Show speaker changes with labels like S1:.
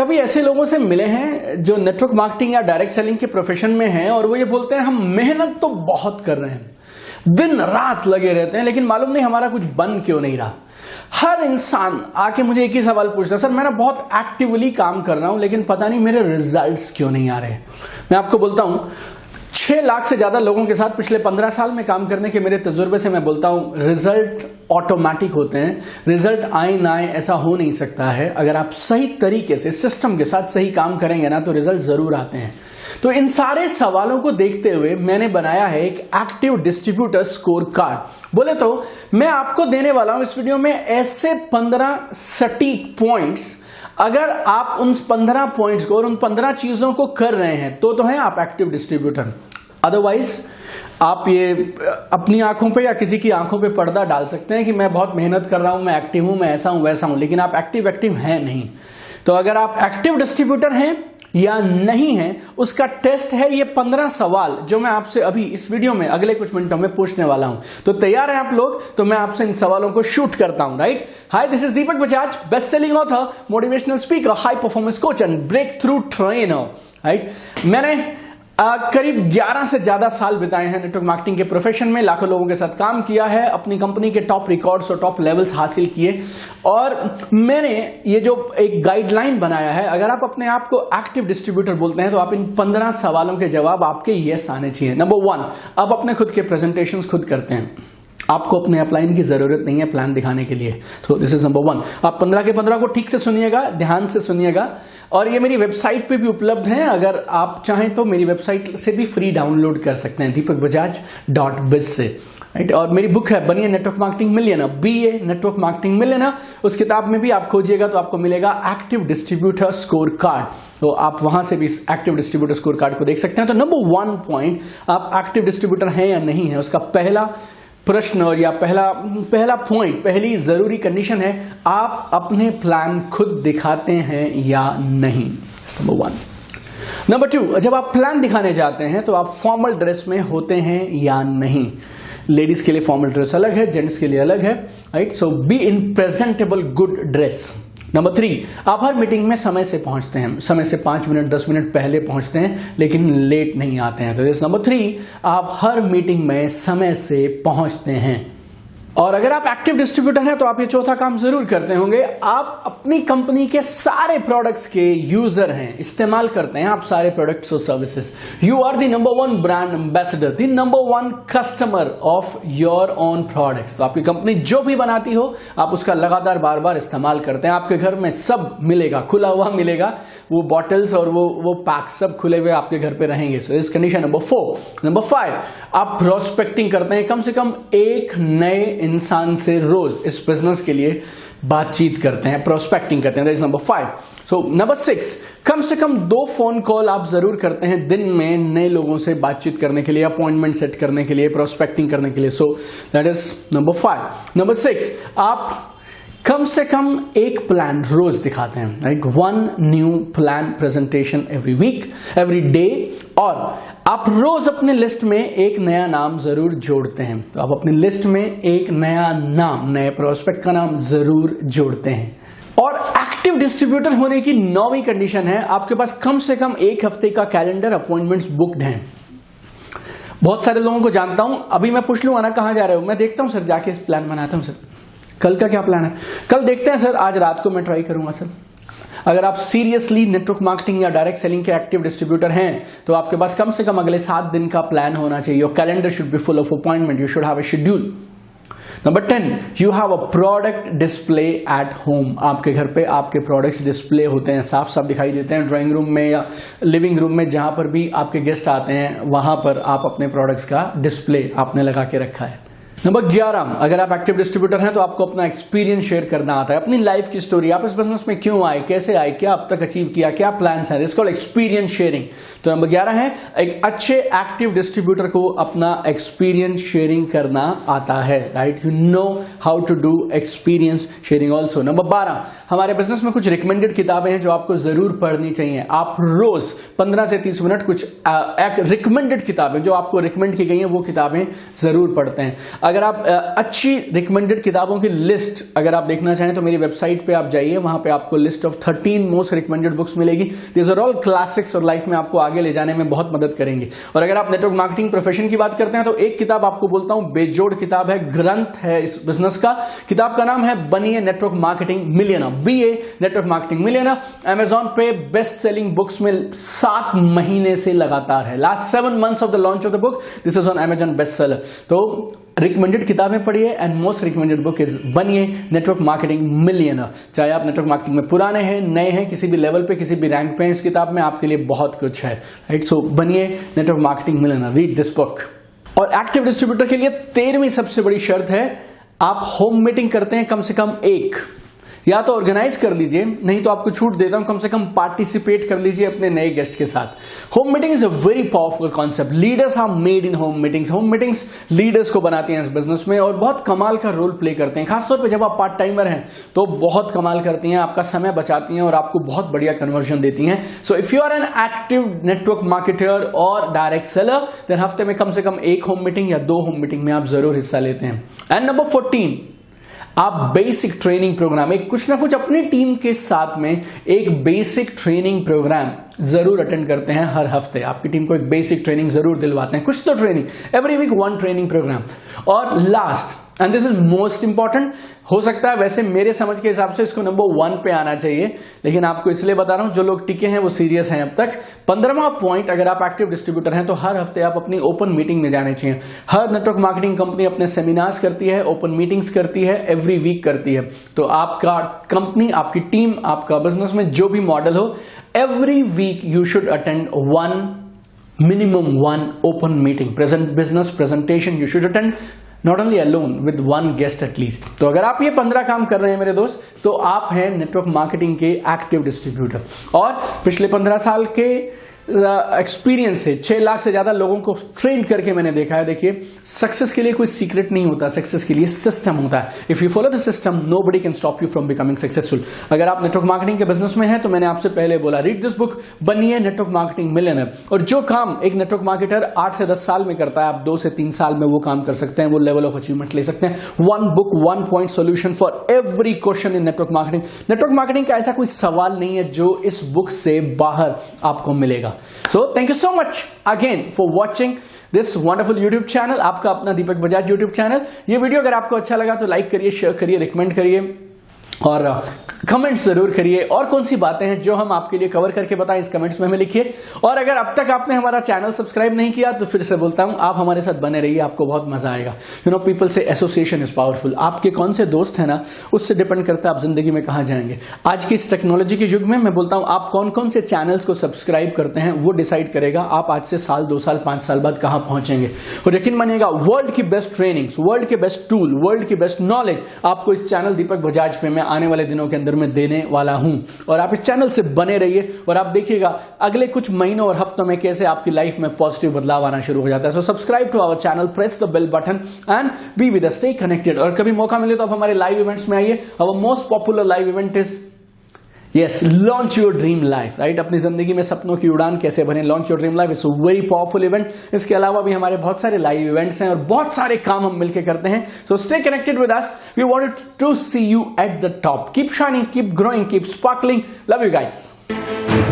S1: कभी ऐसे लोगों से मिले हैं जो नेटवर्क मार्केटिंग या डायरेक्ट सेलिंग के प्रोफेशन में हैं और वो ये बोलते हैं हम मेहनत तो बहुत कर रहे हैं, दिन रात लगे रहते हैं, लेकिन मालूम नहीं हमारा कुछ बन क्यों नहीं रहा। हर इंसान आके मुझे एक ही सवाल पूछता है, सर मैं बहुत एक्टिवली काम कर रहा हूं लेकिन पता नहीं मेरे रिजल्ट्स क्यों नहीं आ रहे। मैं आपको बोलता हूं 6 लाख से ज्यादा लोगों के साथ पिछले 15 साल में काम करने के मेरे तजुर्बे से मैं बोलता हूं रिजल्ट ऑटोमेटिक होते हैं। रिजल्ट आए ना आए ऐसा हो नहीं सकता है। अगर आप सही तरीके से सिस्टम के साथ सही काम करेंगे ना तो रिजल्ट जरूर आते हैं। तो इन सारे सवालों को देखते हुए मैंने बनाया है एक एक्टिव डिस्ट्रीब्यूटर स्कोर कार्ड। बोले तो मैं आपको देने वाला हूं इस वीडियो में ऐसे 15 सटीक पॉइंट्स, अगर आप उन 15 पॉइंट्स को और उन 15 चीजों को कर रहे हैं तो है आप एक्टिव डिस्ट्रीब्यूटर। अदरवाइज आप ये अपनी आंखों पे या किसी की आंखों पे पर्दा डाल सकते हैं कि मैं बहुत मेहनत कर रहा हूं, मैं एक्टिव हूं, मैं ऐसा हूं वैसा हूं, लेकिन आप एक्टिव हैं नहीं। तो अगर आप एक्टिव डिस्ट्रीब्यूटर हैं या नहीं है उसका टेस्ट है ये 15 सवाल जो मैं आपसे अभी इस वीडियो में अगले कुछ मिनटों में पूछने वाला हूं। तो तैयार हैं आप लोग? तो मैं आपसे इन सवालों को शूट करता हूं, right? Hi, this is Deepak Bajaj, best selling author, motivational speaker, high performance coach and breakthrough trainer, right? मैंने करीब 11 से ज्यादा साल बिताए हैं नेटवर्क मार्केटिंग के प्रोफेशन में, लाखों लोगों के साथ काम किया है, अपनी कंपनी के टॉप रिकॉर्ड्स और टॉप लेवल्स हासिल किए। और मैंने ये जो एक गाइडलाइन बनाया है, अगर आप अपने आप को एक्टिव डिस्ट्रीब्यूटर बोलते हैं तो आप इन 15 सवालों के जवाब आपके यस आने चाहिए। नंबर 1, आप अपने खुद के प्रेजेंटेशंस खुद करते हैं, आपको अपने अपलाइन की जरूरत नहीं है प्लान दिखाने के लिए। तो दिस इज नंबर 1। आप 15 के 15 को ठीक से सुनिएगा, ध्यान से सुनिएगा। और ये मेरी वेबसाइट पे भी उपलब्ध है, अगर आप चाहें तो मेरी वेबसाइट से भी फ्री डाउनलोड कर सकते हैं, deepakbajaj.biz से, राइट? और मेरी बुक है बनिए network marketing millionaire, BA network marketing millionaire. उस किताब में भी आप खोजिएगा तो आपको मिलेगा एक्टिव डिस्ट्रीब्यूटर स्कोर कार्ड, तो आप वहां से भी एक्टिव डिस्ट्रीब्यूटर स्कोर कार्ड को देख सकते हैं। तो नंबर 1 पॉइंट, आप एक्टिव डिस्ट्रीब्यूटर हैं या नहीं है, उसका पहला प्रश्न और या पहला पॉइंट, पहली जरूरी कंडीशन है आप अपने प्लान खुद दिखाते हैं या नहीं। नंबर 1। नंबर 2, जब आप प्लान दिखाने जाते हैं तो आप फॉर्मल ड्रेस में होते हैं या नहीं। लेडीज के लिए फॉर्मल ड्रेस अलग है, जेंट्स के लिए अलग है, right? So be in presentable good dress. Number 3, आप हर मीटिंग में समय से पहुंचते हैं, समय से 5 मिनट 10 मिनट पहले पहुंचते हैं लेकिन लेट नहीं आते हैं। तो दिस नंबर 3, आप हर मीटिंग में समय से पहुंचते हैं। और अगर आप एक्टिव डिस्ट्रीब्यूटर हैं तो आप ये चौथा काम जरूर करते होंगे, आप अपनी कंपनी के सारे प्रोडक्ट्स के यूजर हैं, इस्तेमाल करते हैं आप सारे प्रोडक्ट्स और services. You are the number 1 brand ambassador, the number 1 customer of your own products. तो आपकी कंपनी जो भी बनाती हो आप उसका लगातार बार बार इस्तेमाल करते हैं। आपके घर में सब मिलेगा, खुला हुआ मिलेगा, वो बॉटल्स और वो पैक सब खुले हुए आपके घर पे रहेंगे। सो इस कंडीशन नंबर 4। नंबर 5, आप प्रोस्पेक्टिंग करते हैं, कम से कम एक नए इंसान से रोज इस बिजनेस के लिए बातचीत करते हैं, प्रोस्पेक्टिंग करते हैं। That is number 5। So number 6, कम से कम 2 फोन कॉल आप जरूर करते हैं दिन में नए लोगों से बातचीत करने के लिए, अपॉइंटमेंट सेट करने के लिए, प्रोस्पेक्टिंग करने के लिए। So that is number 5। Number 6, आप कम से कम एक प्लान रोज दिखाते हैं, right? 1 new plan presentation every week, every day. और आप रोज अपने लिस्ट में एक नया नाम जरूर जोड़ते हैं। तो आप अपनी लिस्ट में एक नया नाम, नए प्रोस्पेक्ट का नाम जरूर जोड़ते हैं। और एक्टिव डिस्ट्रीब्यूटर होने की 9वीं कंडीशन है, आपके पास कम से कम 1 हफ्ते का कैलेंडर अपॉइंटमेंट्स बुक्ड हैं। बहुत सारे लोगों को जानता हूं, अभी मैं पूछ लूंगा ना कहां जा रहे हो, मैं देखता हूं सर, जाके प्लान बनाता हूं सर, कल का क्या प्लान है, कल देखते हैं सर, आज रात को मैं ट्राई करूंगा सर। अगर आप सीरियसली नेटवर्क मार्केटिंग या डायरेक्ट सेलिंग के एक्टिव डिस्ट्रीब्यूटर हैं तो आपके पास कम से कम अगले 7 दिन का प्लान होना चाहिए। Your calendar should be full of appointment, you should have a schedule. Number 10, you have a product display at home. आपके घर पे आपके प्रोडक्ट्स डिस्प्ले होते हैं, साफ साफ दिखाई देते हैं, ड्राइंग रूम में या लिविंग रूम में, जहां पर भी आपके गेस्ट आते हैं वहां पर आप अपने प्रोडक्ट्स का डिस्प्ले आपने लगा के रखा है। नंबर 11, अगर आप एक्टिव डिस्ट्रीब्यूटर हैं तो आपको अपना एक्सपीरियंस शेयर करना आता है, अपनी लाइफ की स्टोरी, आप इस बिजनेस में क्यों आए, कैसे आए, क्या अब तक अचीव किया, क्या प्लान्स हैं, इसको एक्सपीरियंस शेयरिंग। तो नंबर 11 है, एक अच्छे एक्टिव डिस्ट्रीब्यूटर को अपना एक्सपीरियंस शेयरिंग करना आता है, right? You know how to do experience sharing also. Number 12, हमारे बिजनेस में कुछ रिकमेंडेड किताबें हैं जो आपको जरूर पढ़नी चाहिए। आप रोज 15 से 30 मिनट कुछ रिकमेंडेड किताबें जो आपको रिकमेंड की गई हैं वो किताबें जरूर पढ़ते हैं। अगर आप अच्छी रिकमेंडेड किताबों की लिस्ट अगर आप देखना चाहें तो मेरी वेबसाइट पे आप जाइए, वहां पे आपको list of 13 most recommended books मिलेगी। दीज आर ऑल क्लासिक्स और लाइफ में आपको आगे ले जाने में बहुत मदद करेंगे। और अगर आप नेटवर्क मार्केटिंग प्रोफेशन की बात करते हैं तो एक किताब आपको बोलता हूं, बेजोड़ किताब है, ग्रंथ है इस बिजनेस का। किताब का नाम है बनिए network marketing millionaire, BA network marketing millionaire. Amazon पे बेस्ट सेलिंग बुक्स में 7 महीने से लगातार है। Last 7 months of the launch of the book, this is on Amazon best seller. तो रिकमेंडेड किताबें पढ़िए and most recommended book is बनिए नेटवर्क मार्केटिंग मिलियनर। चाहे आप नेटवर्क मार्केटिंग में पुराने हैं, नए हैं, किसी भी लेवल पे, किसी भी रैंक पे, इस किताब में आपके लिए बहुत कुछ है, राइट। सो बनिए network marketing millionaire, read this book. और एक्टिव डिस्ट्रीब्यूटर के लिए 13वीं सबसे बड़ी शर्त है, आप होम मीटिंग करते हैं कम से कम एक, या तो ऑर्गेनाइज कर लीजिए, नहीं तो आपको छूट देता हूं, कम से कम पार्टिसिपेट कर लीजिए अपने नए गेस्ट के साथ। Home meeting is a very powerful concept. Leaders are made in home meetings. Home meetings leaders को बनाती हैं इस बिजनेस में और बहुत कमाल का रोल प्ले करते हैं। खासतौर पे जब आप पार्ट टाइमर हैं तो बहुत कमाल करती हैं, आपका समय बचाती हैं और आपको बहुत बढ़िया कन्वर्जन देती हैं। So if you are an active network marketer और डायरेक्ट सेलर, देन हफ्ते में कम से कम 1 होम मीटिंग या 2 होम मीटिंग में आप जरूर हिस्सा लेते हैं। एंड नंबर 14, आप बेसिक ट्रेनिंग प्रोग्राम, एक कुछ ना कुछ अपनी टीम के साथ में एक बेसिक ट्रेनिंग प्रोग्राम जरूर अटेंड करते हैं। हर हफ्ते आपकी टीम को एक बेसिक ट्रेनिंग जरूर दिलवाते हैं, कुछ तो training, every week 1 training programme. और last and this is most important, हो सकता है वैसे मेरे समझ के हिसाब से इसको नंबर 1 पे आना चाहिए, लेकिन आपको इसलिए बता रहा हूं जो लोग टिके हैं वो सीरियस हैं अब तक। 15वां पॉइंट, अगर आप एक्टिव डिस्ट्रीब्यूटर हैं तो हर हफ्ते आप अपनी ओपन मीटिंग में जाने चाहिए। हर नेटवर्क मार्केटिंग कंपनी अपने सेमिनार्स करती है, ओपन मीटिंग्स करती है, एवरी वीक करती है। तो आपका कंपनी, आपकी टीम, आपका बिजनेस में जो भी मॉडल हो, every week you should attend minimum 1 open meeting, business presentation you should attend, not only alone, with 1 guest at least। तो अगर आप ये 15 काम कर रहे हैं मेरे दोस्त, तो आप हैं नेटवर्क मार्केटिंग के एक्टिव डिस्ट्रीब्यूटर। और पिछले 15 साल के एक्सपीरियंस से 6 लाख से ज्यादा लोगों को ट्रेन करके मैंने देखा है। देखिए, सक्सेस के लिए कोई सीक्रेट नहीं होता, सक्सेस के लिए सिस्टम होता है। If you follow the system, nobody can stop you from becoming successful. अगर आप नेटवर्क मार्केटिंग के बिजनेस में हैं तो मैंने आपसे पहले बोला, रीड दिस बुक, बनिए नेटवर्क मार्केटिंग मिलियनर। और जो काम एक नेटवर्क मार्केटर 8 से 10 साल में करता है, आप 2 से 3 साल में वो काम कर सकते हैं, वो लेवल ऑफ अचीवमेंट ले सकते हैं। 1 book 1 point solution for every question in network marketing. Network marketing का ऐसा कोई सवाल नहीं है जो इस बुक से बाहर आपको मिलेगा। So thank you so much again for watching this wonderful YouTube channel, आपका अपना दीपक बजाज YouTube चैनल। ये वीडियो अगर आपको अच्छा लगा तो लाइक करिए, शेयर करिए, रिकमेंड करिए और कमेंट्स जरूर करिए। और कौन सी बातें हैं जो हम आपके लिए कवर करके बताएं, इस कमेंट्स में हमें लिखिए। और अगर अब तक आपने हमारा चैनल सब्सक्राइब नहीं किया तो फिर से बोलता हूं, आप हमारे साथ बने रहिए, आपको बहुत मजा आएगा। यू नो, पीपल से एसोसिएशन इज पावरफुल। आपके कौन से दोस्त हैं ना, उससे डिपेंड करता है आप जिंदगी में कहां जाएंगे। आज की इस टेक्नोलॉजी के युग में मैं बोलता हूं, आप कौन कौन से चैनल्स को सब्सक्राइब करते हैं वो डिसाइड करेगा आप आज से साल, 2 साल, 5 साल बाद कहां पहुंचेंगे। और यकीन मानिएगा, वर्ल्ड की बेस्ट ट्रेनिंग्स, वर्ल्ड के बेस्ट टूल, वर्ल्ड की बेस्ट नॉलेज आपको इस चैनल दीपक बजाज पे मैं आने वाले दिनों के अंदर में देने वाला हूं। और आप इस चैनल से बने रहिए और आप देखिएगा अगले कुछ महीनों और हफ्तों में कैसे आपकी लाइफ में पॉजिटिव बदलाव आना शुरू हो जाता है। So subscribe to our channel, press the bell button and be with us, stay connected. और कभी मौका मिले तो आप हमारे लाइव इवेंट्स में आइए। Our most popular live event is launch your dream life, right. अपनी जिंदगी में सपनों की उड़ान कैसे बने, launch your dream life is a very powerful event. इसके अलावा भी हमारे बहुत सारे लाइव इवेंट्स हैं और बहुत सारे काम हम मिलकर करते हैं। So stay connected with us, we wanted to see you at the top. Keep shining, keep growing, keep sparkling. Love you guys.